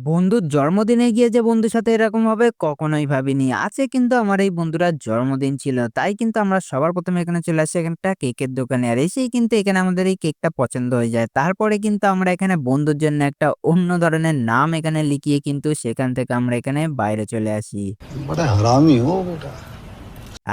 বন্ধুর জন্মদিনে গিয়ে যে বন্ধুর সাথে এরকম হবে কখনোই ভাবিনি। আজকে কিন্তু আমার এই বন্ধুটার জন্মদিন ছিল। তাই কিন্তু আমরা সবার ১ম এ এখানে চলে আসি একটা কেকের দোকানে। আর এসেই কিন্তু এখানে আমাদের এই কেকটা পছন্দ হয়ে যায়। তারপরে কিন্তু আমরা এখানে বন্ধুর জন্য একটা অন্য ধরনের নাম এখানে লিখিয়ে কিন্তু সেখান থেকে আমরা এখানে বাইরে চলে আসি। बड़ा हरामी हो बेटा।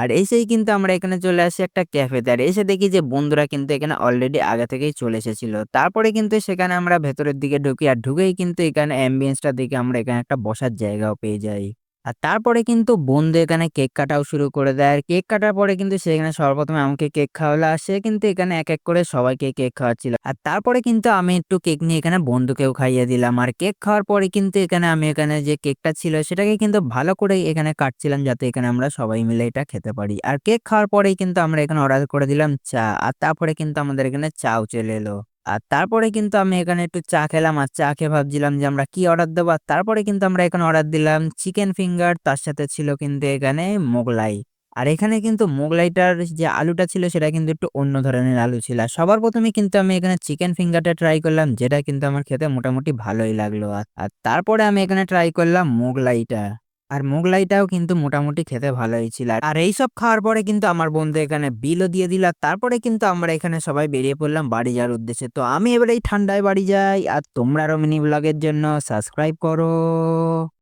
আর এসেই কিন্তু আমরা এখানে চলে আসি একটা ক্যাফেতে। আর এসে দেখি যে বন্ধুরা কিন্তু এখানে অলরেডি আগে থেকেই চলে এসেছিল। তারপরে কিন্তু সেখানে আমরা ভেতরের দিকে ঢুকি। আর ঢুকেই কিন্তু এখানে অ্যাম্বিয়েন্সটা দেখে আমরা এখানে একটা বসার জায়গাও পেয়ে যাই। আর তারপরে কিন্তু বন্ধু এখানে কেক কাটাও শুরু করে দেয়। আর কেক কাটার পরে কিন্তু সেখানে সর্বপ্রথমে আমাকে কেক খাওয়ালো। আর সে কিন্তু এখানে এক, এক করে সবাইকে কেক খাওয়াচ্ছিল। আর তারপরে কিন্তু আমি একটু কেক নিয়ে এখানে বন্ধুকেও খাইয়ে দিলাম। আর কেক খাওয়ার পরে কিন্তু এখানে আমি এখানে যে কেকটা ছিল সেটাকে কিন্তু ভালো করে এখানে কাটছিলাম যাতে এখানে আমরা সবাই মিলে এটা খেতে পারি। আর কেক খাওয়ার পরেই কিন্তু আমরা এখানে অর্ডার করে দিলাম চা। আর তারপরে কিন্তু আমাদের এখানে চাও চলে এলো। আর তারপরে কিন্তু আমি এখানে একটু চা খেলাম। আর চা খেয়ে ভাবছিলাম যে আমরা কি অর্ডার দেবো? আর তারপরে কিন্তু আমরা এখানে অর্ডার দিলাম চিকেন ফিঙ্গার, তার সাথে ছিল কিন্তু এখানে মোগলাই। আর এখানে কিন্তু মোগলাইটার যে আলুটা ছিল সেটা কিন্তু একটু অন্য ধরনের আলু ছিল। আর সবার ১ম এ কিন্তু আমি এখানে চিকেন ফিঙ্গারটা ট্রাই করলাম, যেটা কিন্তু আমার খেতে মোটামুটি ভালোই লাগলো। আর তারপরে আমি এখানে ট্রাই করলাম মোগলাইটা। আর মোগলাইটাও কিন্তু মোটামুটি খেতে ভালোই ছিল। আর এইসব খাওয়ার পরে কিন্তু আমার বন্ধু এখানে বিলও দিয়ে দিল। আর তারপরে কিন্তু আমরা এখানে সবাই বেরিয়ে পড়লাম বাড়ি যাওয়ার উদ্দেশ্যে। তো আমি এবার এই ঠান্ডায় বাড়ি যাই। আর তোমরা আরো মিনি ব্লগের জন্য সাবস্ক্রাইব করো।